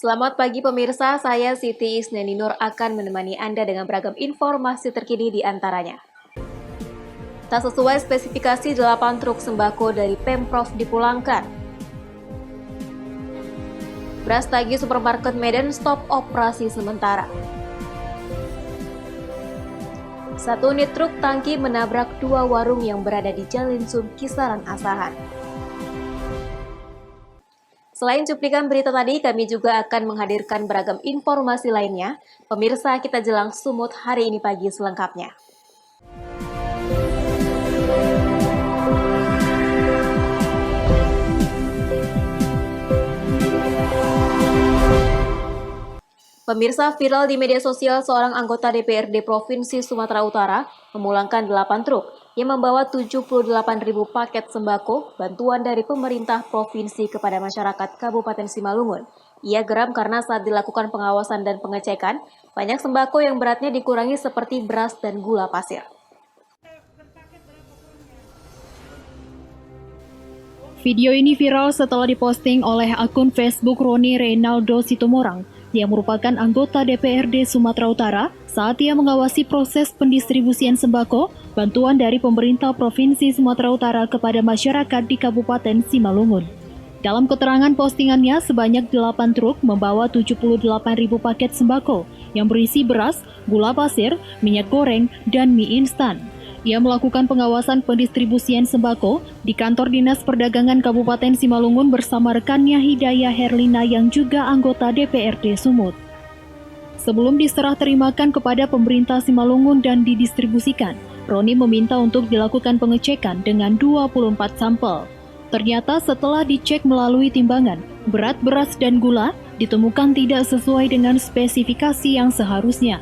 Selamat pagi pemirsa, saya Siti Isneni Nur akan menemani Anda dengan beragam informasi terkini di antaranya. Tak sesuai spesifikasi 8 truk sembako dari Pemprov dipulangkan. Beras tagih supermarket Medan stop operasi sementara. Satu unit truk tangki menabrak 2 warung yang berada di Jalan Sum, Kisaran Asahan. Selain cuplikan berita tadi, kami juga akan menghadirkan beragam informasi lainnya. Pemirsa, kita jelang Sumut hari ini pagi selengkapnya. Pemirsa, viral di media sosial seorang anggota DPRD Provinsi Sumatera Utara memulangkan 8 truk yang membawa 78.000 paket sembako bantuan dari pemerintah provinsi kepada masyarakat Kabupaten Simalungun. Ia geram karena saat dilakukan pengawasan dan pengecekan, banyak sembako yang beratnya dikurangi seperti beras dan gula pasir. Video ini viral setelah diposting oleh akun Facebook Roni Reynaldo Situmorang yang merupakan anggota DPRD Sumatera Utara saat ia mengawasi proses pendistribusian sembako bantuan dari pemerintah Provinsi Sumatera Utara kepada masyarakat di Kabupaten Simalungun. Dalam keterangan postingannya, sebanyak 8 truk membawa 78.000 paket sembako yang berisi beras, gula pasir, minyak goreng, dan mie instan. Ia melakukan pengawasan pendistribusian sembako di kantor Dinas Perdagangan Kabupaten Simalungun bersama rekannya Hidayah Herlina yang juga anggota DPRD Sumut. Sebelum diserah terimakan kepada pemerintah Simalungun dan didistribusikan, Roni meminta untuk dilakukan pengecekan dengan 24 sampel. Ternyata setelah dicek melalui timbangan, berat beras dan gula ditemukan tidak sesuai dengan spesifikasi yang seharusnya.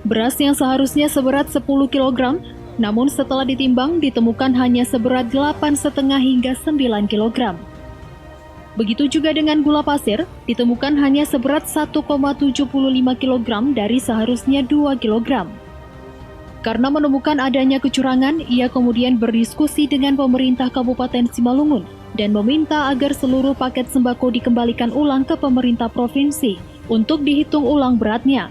Beras yang seharusnya seberat 10 kg, namun setelah ditimbang ditemukan hanya seberat 8,5 hingga 9 kg. Begitu juga dengan gula pasir, ditemukan hanya seberat 1,75 kg dari seharusnya 2 kg. Karena menemukan adanya kecurangan, ia kemudian berdiskusi dengan pemerintah Kabupaten Simalungun dan meminta agar seluruh paket sembako dikembalikan ulang ke pemerintah provinsi untuk dihitung ulang beratnya.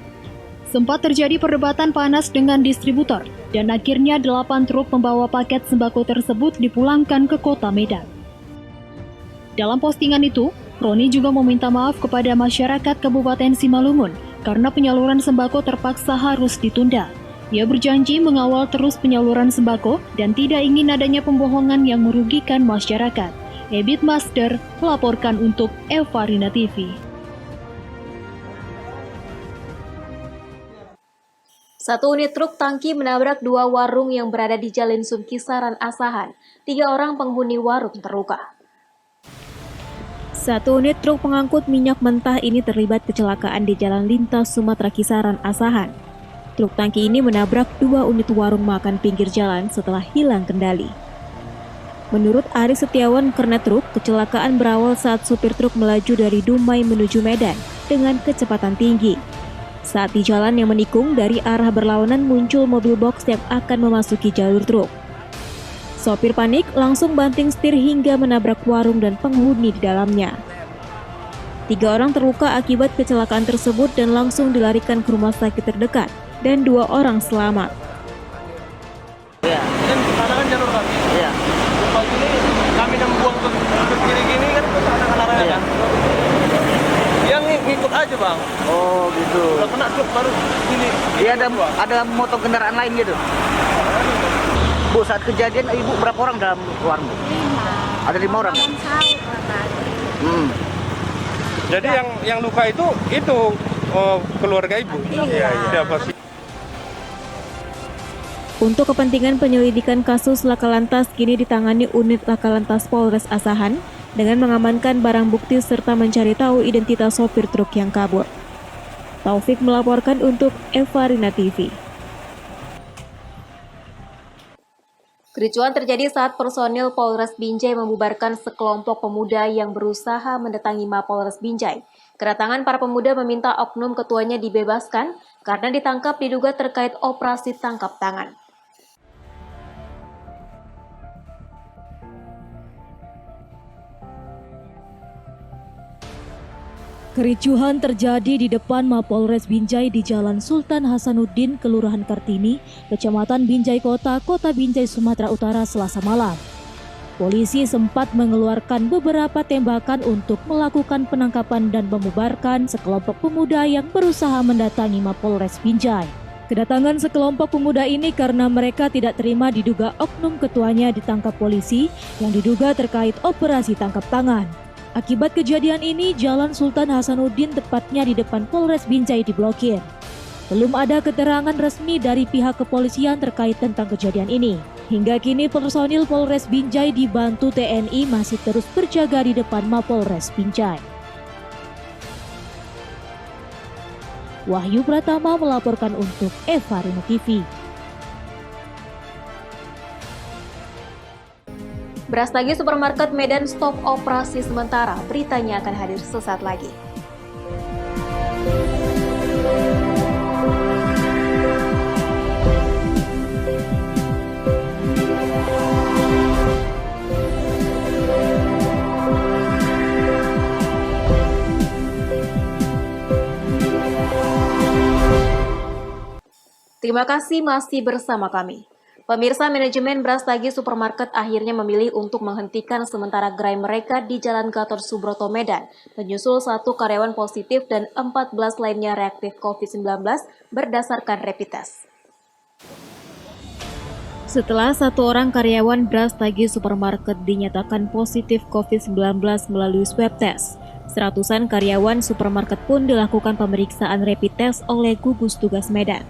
Sempat terjadi perdebatan panas dengan distributor, dan akhirnya 8 truk pembawa paket sembako tersebut dipulangkan ke kota Medan. Dalam postingan itu, Roni juga meminta maaf kepada masyarakat Kabupaten Simalungun karena penyaluran sembako terpaksa harus ditunda. Ia berjanji mengawal terus penyaluran sembako dan tidak ingin adanya pembohongan yang merugikan masyarakat. Ebit Master melaporkan untuk Evarina TV. Satu unit truk tangki menabrak 2 warung yang berada di Jalan Sum, Kisaran Asahan. 3 orang penghuni warung terluka. Satu unit truk pengangkut minyak mentah ini terlibat kecelakaan di Jalan Lintas Sumatera Kisaran Asahan. Truk tangki ini menabrak 2 unit warung makan pinggir jalan setelah hilang kendali. Menurut Aris Setiawan, kernet truk, kecelakaan berawal saat supir truk melaju dari Dumai menuju Medan dengan kecepatan tinggi. Saat di jalan yang menikung, dari arah berlawanan muncul mobil box yang akan memasuki jalur truk. Sopir panik langsung banting setir hingga menabrak warung dan penghuni di dalamnya. 3 orang terluka akibat kecelakaan tersebut dan langsung dilarikan ke rumah sakit terdekat, dan 2 orang selamat. Iya. Kan sana kan jalur kami. Iya. Pagi ini kami membuang ke kiri gini kan ke arah-arah Iya. kan. Yang ngikut aja bang. Oh gitu. Udah kena truk baru sini. Iya, ada motor kendaraan lain gitu. Bu, saat kejadian ibu berapa orang dalam warung? 5. Ada 5 orang. Jadi yang luka itu keluarga ibu. Iya. Siapa sih? Untuk kepentingan penyelidikan kasus laka lantas kini ditangani unit laka lantas Polres Asahan dengan mengamankan barang bukti serta mencari tahu identitas sopir truk yang kabur. Taufik melaporkan untuk Evarina TV. Kericuan terjadi saat personil Polres Binjai membubarkan sekelompok pemuda yang berusaha mendatangi Mapolres Binjai. Kedatangan para pemuda meminta oknum ketuanya dibebaskan karena ditangkap diduga terkait operasi tangkap tangan. Kericuhan terjadi di depan Mapolres Binjai di Jalan Sultan Hasanuddin, Kelurahan Kartini, Kecamatan Binjai Kota, Kota Binjai, Sumatera Utara, Selasa malam. Polisi sempat mengeluarkan beberapa tembakan untuk melakukan penangkapan dan membubarkan sekelompok pemuda yang berusaha mendatangi Mapolres Binjai. Kedatangan sekelompok pemuda ini karena mereka tidak terima diduga oknum ketuanya ditangkap polisi yang diduga terkait operasi tangkap tangan. Akibat kejadian ini, Jalan Sultan Hasanuddin tepatnya di depan Polres Binjai diblokir. Belum ada keterangan resmi dari pihak kepolisian terkait tentang kejadian ini. Hingga kini personil Polres Binjai dibantu TNI masih terus berjaga di depan Mapolres Binjai. Wahyu Pratama melaporkan untuk Eva Rino TV. Brastagi Supermarket Medan stop operasi sementara. Beritanya akan hadir sesaat lagi. Terima kasih masih bersama kami. Pemirsa, manajemen Brastagi Supermarket akhirnya memilih untuk menghentikan sementara gerai mereka di Jalan Gatot Subroto, Medan, menyusul 1 karyawan positif dan 14 lainnya reaktif COVID-19 berdasarkan rapid test. Setelah 1 orang karyawan Brastagi Supermarket dinyatakan positif COVID-19 melalui swab test, seratusan karyawan supermarket pun dilakukan pemeriksaan rapid test oleh gugus tugas Medan.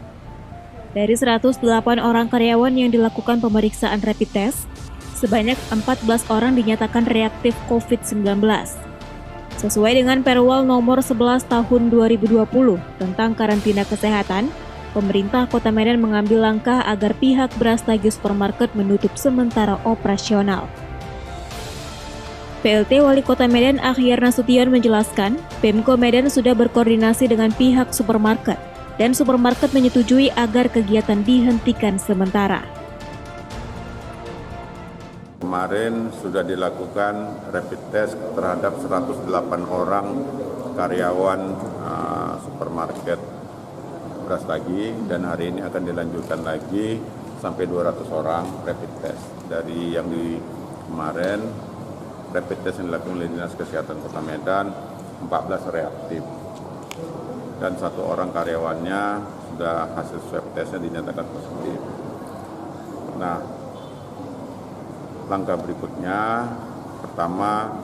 Dari 108 orang karyawan yang dilakukan pemeriksaan rapid test, sebanyak 14 orang dinyatakan reaktif COVID-19. Sesuai dengan Perwal nomor 11 tahun 2020 tentang karantina kesehatan, pemerintah Kota Medan mengambil langkah agar pihak Brastagi Supermarket menutup sementara operasional. PLT Wali Kota Medan Akhyar Nasution menjelaskan, Pemko Medan sudah berkoordinasi dengan pihak supermarket dan supermarket menyetujui agar kegiatan dihentikan sementara. Kemarin sudah dilakukan rapid test terhadap 108 orang karyawan supermarket Brastagi dan hari ini akan dilanjutkan lagi sampai 200 orang rapid test. Dari yang di kemarin rapid test yang dilakukan oleh Dinas Kesehatan Kota Medan 14 reaktif. Dan 1 orang karyawannya sudah hasil swab testnya dinyatakan positif. Nah, langkah berikutnya, pertama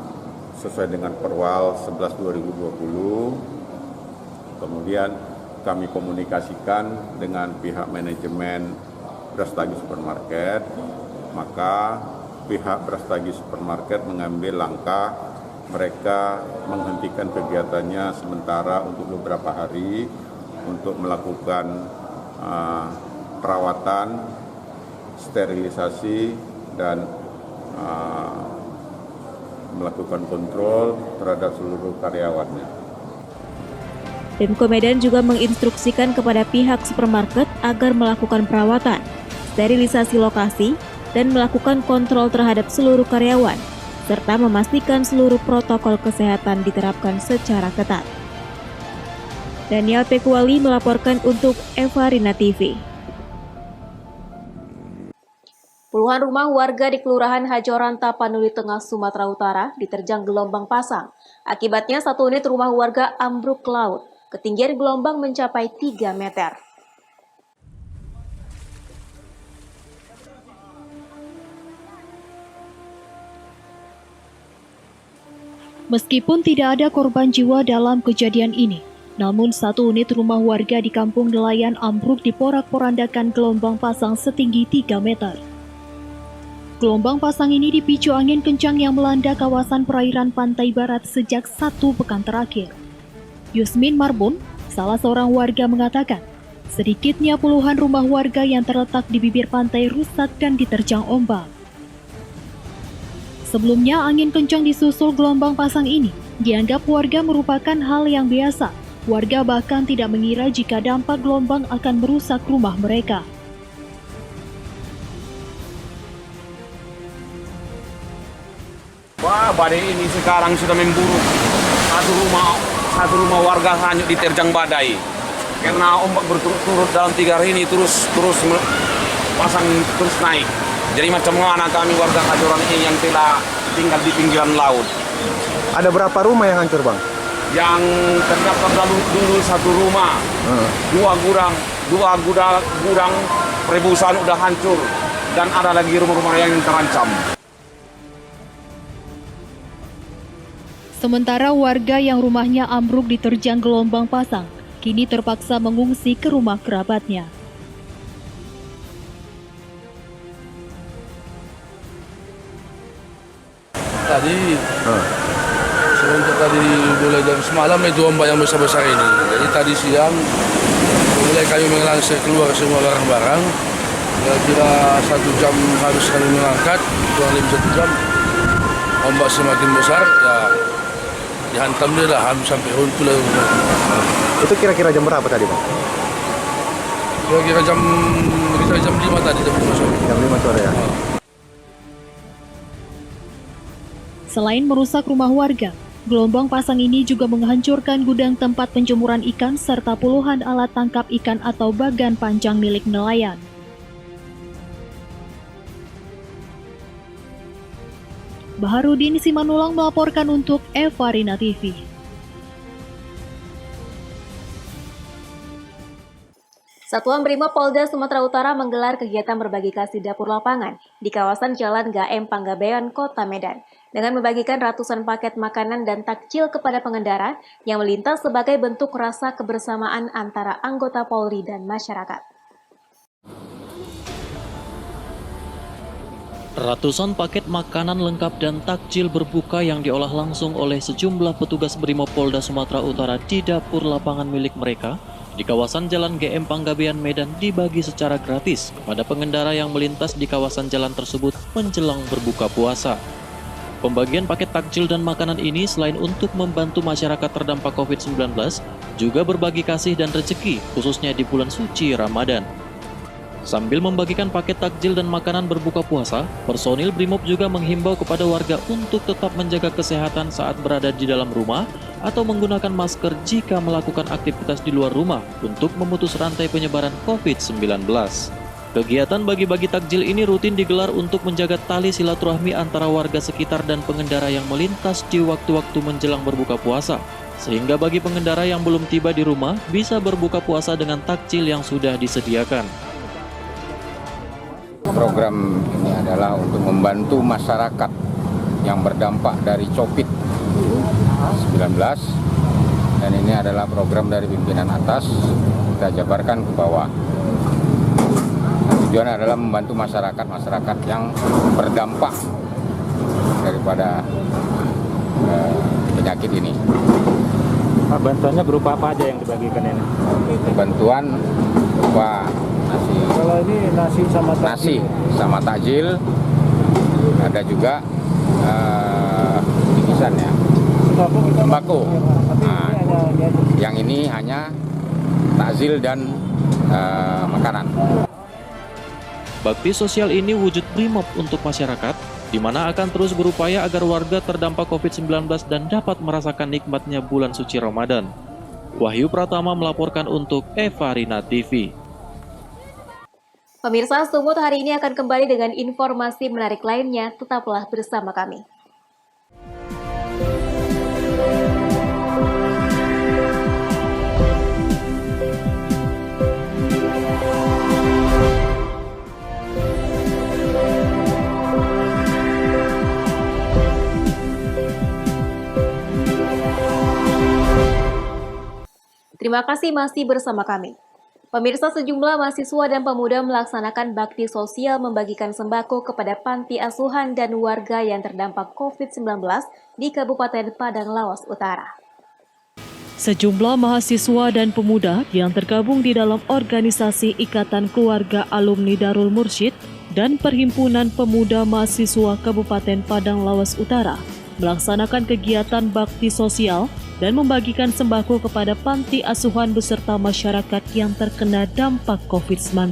sesuai dengan Perwal 11/2020, kemudian kami komunikasikan dengan pihak manajemen Brastagi Supermarket, maka pihak Brastagi Supermarket mengambil langkah mereka menghentikan kegiatannya sementara untuk beberapa hari untuk melakukan perawatan, sterilisasi, dan melakukan kontrol terhadap seluruh karyawannya. Pemko Medan juga menginstruksikan kepada pihak supermarket agar melakukan perawatan, sterilisasi lokasi, dan melakukan kontrol terhadap seluruh karyawan, serta memastikan seluruh protokol kesehatan diterapkan secara ketat. Daniel Pekuali melaporkan untuk Eva Rina TV. Puluhan rumah warga di Kelurahan Hajoran, Tapanuli Tengah, Sumatera Utara diterjang gelombang pasang. Akibatnya 1 unit rumah warga ambruk ke laut. Ketinggian gelombang mencapai 3 meter. Meskipun tidak ada korban jiwa dalam kejadian ini, namun 1 unit rumah warga di Kampung Nelayan ambruk diporak-porandakan gelombang pasang setinggi 3 meter. Gelombang pasang ini dipicu angin kencang yang melanda kawasan perairan pantai barat sejak 1 pekan terakhir. Yusmin Marbun, salah seorang warga mengatakan, sedikitnya puluhan rumah warga yang terletak di bibir pantai rusak dan diterjang ombak. Sebelumnya, angin kencang disusul gelombang pasang ini dianggap warga merupakan hal yang biasa. Warga bahkan tidak mengira jika dampak gelombang akan merusak rumah mereka. Wah, badai ini sekarang sudah memburuk. 1 rumah satu rumah warga hanyut diterjang badai. Karena ombak berturut-turut dalam 3 hari ini terus pasang terus naik. Jadi macam mana kami warga Kajoran ini yang telah tinggal di pinggiran laut. Ada berapa rumah yang hancur, Bang? Yang terdaftar dulu satu rumah, dua gudang perebusan udah hancur, dan ada lagi rumah-rumah yang terancam. Sementara warga yang rumahnya ambruk diterjang gelombang pasang, kini terpaksa mengungsi ke rumah kerabatnya. Tadi semenjak tadi mulai jam semalam itu ombak yang besar-besar ini. Jadi tadi siang mulai kami melangsir keluar semua barang-barang. Kira-kira 1 jam harus kami mengangkat, kurang lebih 1 jam. Ombak semakin besar, ya dihantam dia dah sampai runtuh lah. Itu kira-kira jam berapa tadi, Bang? Kira-kira jam 5 tadi, jam 5 sore. Jam 5 sore ya. Selain merusak rumah warga, gelombang pasang ini juga menghancurkan gudang tempat penjemuran ikan serta puluhan alat tangkap ikan atau bagan panjang milik nelayan. Baharudin Simanulang melaporkan untuk Evarina TV. Satuan Brimob Polda Sumatera Utara menggelar kegiatan berbagi kasih dapur lapangan di kawasan Jalan Gaem Panggabean, Kota Medan, dengan membagikan ratusan paket makanan dan takjil kepada pengendara yang melintas sebagai bentuk rasa kebersamaan antara anggota Polri dan masyarakat. Ratusan paket makanan lengkap dan takjil berbuka yang diolah langsung oleh sejumlah petugas Brimob Polda Sumatera Utara di dapur lapangan milik mereka di kawasan Jalan GM Panggabean Medan dibagi secara gratis kepada pengendara yang melintas di kawasan jalan tersebut menjelang berbuka puasa. Pembagian paket takjil dan makanan ini selain untuk membantu masyarakat terdampak COVID-19, juga berbagi kasih dan rezeki khususnya di bulan suci Ramadan. Sambil membagikan paket takjil dan makanan berbuka puasa, personil Brimob juga menghimbau kepada warga untuk tetap menjaga kesehatan saat berada di dalam rumah atau menggunakan masker jika melakukan aktivitas di luar rumah untuk memutus rantai penyebaran COVID-19. Kegiatan bagi-bagi takjil ini rutin digelar untuk menjaga tali silaturahmi antara warga sekitar dan pengendara yang melintas di waktu-waktu menjelang berbuka puasa, sehingga bagi pengendara yang belum tiba di rumah bisa berbuka puasa dengan takjil yang sudah disediakan. Program ini adalah untuk membantu masyarakat yang berdampak dari COVID-19, dan ini adalah program dari pimpinan atas, kita jabarkan ke bawah. Tujuan adalah membantu masyarakat yang berdampak daripada penyakit ini. Bantuannya berupa apa aja yang dibagikan ini? Bantuan berupa nasi. Kalau ini nasi sama takjil. Ada juga bingkisan ya. Sembako. Nah, yang ini hanya takjil dan makanan. Bakti sosial ini wujud Brimob untuk masyarakat, di mana akan terus berupaya agar warga terdampak COVID-19 dan dapat merasakan nikmatnya bulan suci Ramadan. Wahyu Pratama melaporkan untuk Evarina TV. Pemirsa, Sumut hari ini akan kembali dengan informasi menarik lainnya. Tetaplah bersama kami. Terima kasih masih bersama kami. Pemirsa, sejumlah mahasiswa dan pemuda melaksanakan bakti sosial membagikan sembako kepada panti asuhan dan warga yang terdampak COVID-19 di Kabupaten Padang Lawas Utara. Sejumlah mahasiswa dan pemuda yang tergabung di dalam organisasi Ikatan Keluarga Alumni Darul Mursyid dan Perhimpunan Pemuda Mahasiswa Kabupaten Padang Lawas Utara melaksanakan kegiatan bakti sosial dan membagikan sembako kepada panti asuhan beserta masyarakat yang terkena dampak COVID-19.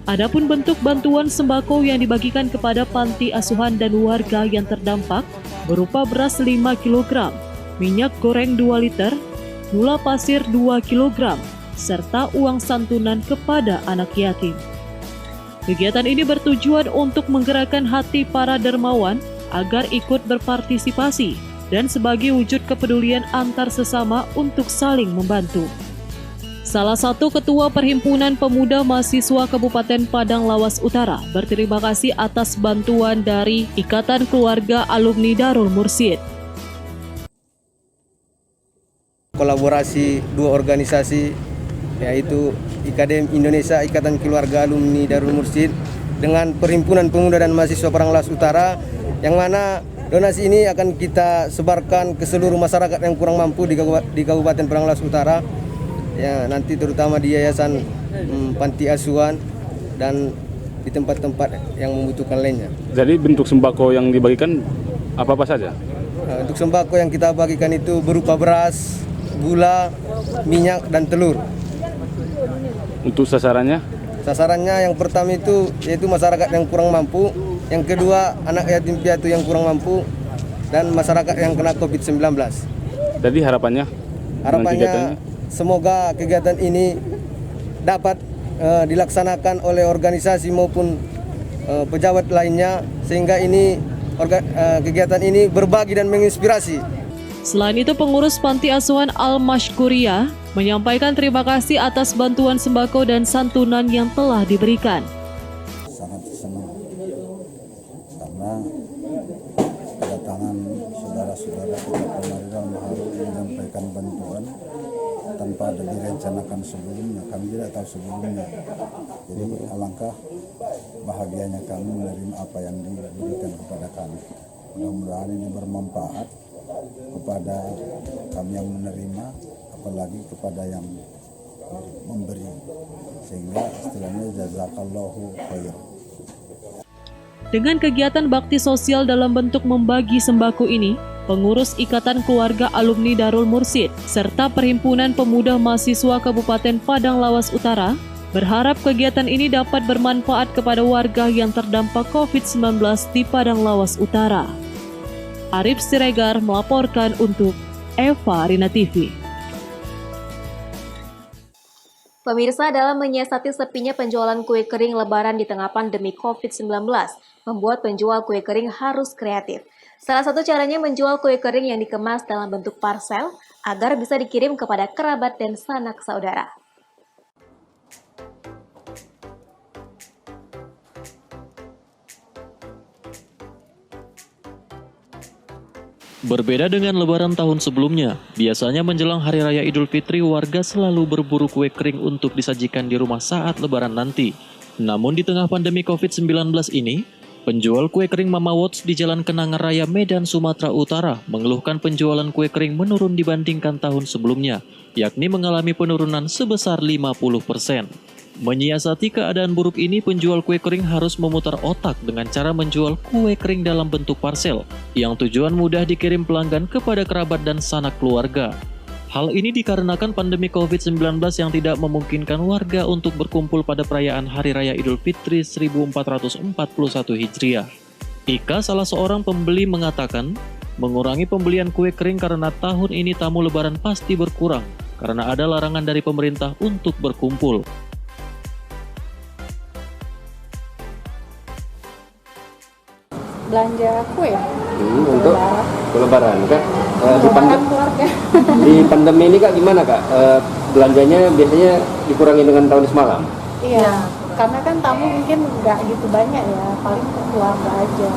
Adapun bentuk bantuan sembako yang dibagikan kepada panti asuhan dan warga yang terdampak berupa beras 5 kg, minyak goreng 2 liter, gula pasir 2 kg, serta uang santunan kepada anak yatim. Kegiatan ini bertujuan untuk menggerakkan hati para dermawan agar ikut berpartisipasi dan sebagai wujud kepedulian antar sesama untuk saling membantu. Salah satu ketua Perhimpunan Pemuda Mahasiswa Kabupaten Padang Lawas Utara berterima kasih atas bantuan dari Ikatan Keluarga Alumni Darul Mursyid. Kolaborasi dua organisasi yaitu IKDM Indonesia Ikatan Keluarga Alumni Darul Mursyid dengan Perhimpunan Pemuda dan Mahasiswa Padang Lawas Utara, yang mana donasi ini akan kita sebarkan ke seluruh masyarakat yang kurang mampu di Kabupaten Padang Lawas Utara. Ya, nanti terutama di yayasan panti asuhan dan di tempat-tempat yang membutuhkan lainnya. Jadi bentuk sembako yang dibagikan apa saja? Untuk sembako yang kita bagikan itu berupa beras, gula, minyak, dan telur. Untuk sasarannya? Sasarannya yang pertama itu yaitu masyarakat yang kurang mampu, yang kedua anak yatim piatu yang kurang mampu, dan masyarakat yang kena COVID-19. Jadi harapannya? Semoga kegiatan ini dapat dilaksanakan oleh organisasi maupun pejabat lainnya, sehingga kegiatan ini berbagi dan menginspirasi. Selain itu, pengurus Panti Asuhan Al-Mashkuriyah menyampaikan terima kasih atas bantuan sembako dan santunan yang telah diberikan. Sangat senang karena kedatangan saudara-saudara kita kemarin harus menyampaikan bantuan tanpa ada direncanakan sebelumnya, kami tidak tahu sebelumnya. Jadi alangkah bahagianya kami menerima apa yang diberikan kepada kami. Mudah-mudahan ini bermanfaat kepada kami yang menerima, apalagi kepada yang memberi, sehingga istilahnya jazakallahu khair. Dengan kegiatan bakti sosial dalam bentuk membagi sembako ini, pengurus Ikatan Keluarga Alumni Darul Mursyid serta Perhimpunan Pemuda Mahasiswa Kabupaten Padang Lawas Utara berharap kegiatan ini dapat bermanfaat kepada warga yang terdampak COVID-19 di Padang Lawas Utara. Arif Siregar melaporkan untuk Eva Rina TV. Pemirsa, dalam menyiasati sepinya penjualan kue kering Lebaran di tengah pandemi COVID-19, membuat penjual kue kering harus kreatif. Salah satu caranya menjual kue kering yang dikemas dalam bentuk parsel agar bisa dikirim kepada kerabat dan sanak saudara. Berbeda dengan Lebaran tahun sebelumnya, biasanya menjelang Hari Raya Idul Fitri warga selalu berburu kue kering untuk disajikan di rumah saat Lebaran nanti. Namun di tengah pandemi COVID-19 ini, penjual kue kering Mama Wots di Jalan Kenangan Raya Medan, Sumatera Utara mengeluhkan penjualan kue kering menurun dibandingkan tahun sebelumnya, yakni mengalami penurunan sebesar 50%. Menyiasati keadaan buruk ini, penjual kue kering harus memutar otak dengan cara menjual kue kering dalam bentuk parsel, yang tujuan mudah dikirim pelanggan kepada kerabat dan sanak keluarga. Hal ini dikarenakan pandemi COVID-19 yang tidak memungkinkan warga untuk berkumpul pada perayaan Hari Raya Idul Fitri 1441 Hijriah. Ika, salah seorang pembeli, mengatakan mengurangi pembelian kue kering karena tahun ini tamu Lebaran pasti berkurang karena ada larangan dari pemerintah untuk berkumpul. Belanja kue untuk Lebaran kan keluarga. Di pandemi ini Kak gimana Kak, belanjanya biasanya dikurangi dengan tahun semalam? Iya, karena kan tamu mungkin nggak gitu banyak ya, paling keluarga aja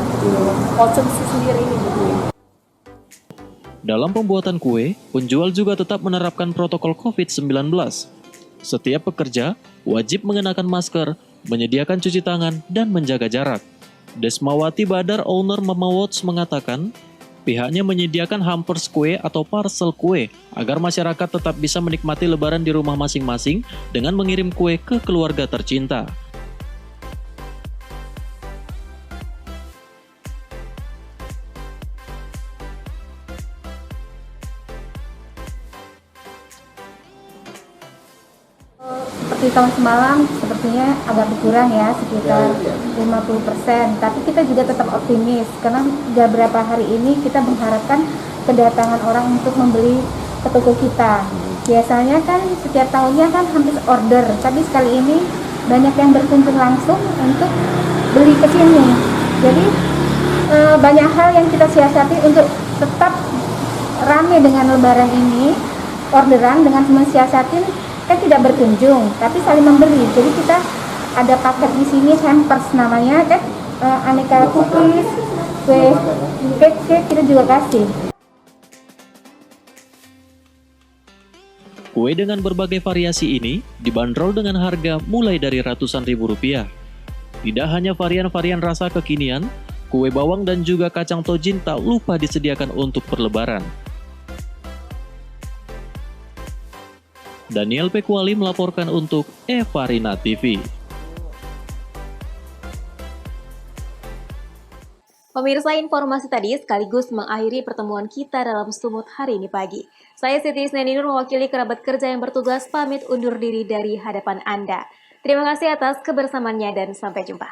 konsumsi sendiri gitu. Dalam pembuatan kue, penjual juga tetap menerapkan protokol COVID-19. Setiap pekerja wajib mengenakan masker, menyediakan cuci tangan, dan menjaga jarak. Desmawati Badar, owner Mama Wots, mengatakan pihaknya menyediakan hampers kue atau parcel kue agar masyarakat tetap bisa menikmati Lebaran di rumah masing-masing dengan mengirim kue ke keluarga tercinta. Seperti dari tahun semalam sepertinya agak berkurang ya, sekitar 50%. Tapi kita juga tetap optimis karena beberapa hari ini kita mengharapkan kedatangan orang untuk membeli ke toko kita. Biasanya kan setiap tahunnya kan hampir order, tapi sekali ini banyak yang berkunjung langsung untuk beli ke sini. Jadi banyak hal yang kita siasati untuk tetap ramai dengan lebaran ini, orderan dengan mensiasatin kan tidak berkunjung, tapi saling membeli. Jadi kita ada paket di sini, hampers namanya kan, aneka cookies, kue, cake kita juga kasih. Kue dengan berbagai variasi ini dibanderol dengan harga mulai dari ratusan ribu rupiah. Tidak hanya varian-varian rasa kekinian, kue bawang dan juga kacang tojin tak lupa disediakan untuk berlebaran. Daniel Pekwali melaporkan untuk Evarina TV. Pemirsa, informasi tadi sekaligus mengakhiri pertemuan kita dalam Sumut hari ini pagi. Saya Siti Isnaninur mewakili kerabat kerja yang bertugas pamit undur diri dari hadapan Anda. Terima kasih atas kebersamaannya dan sampai jumpa.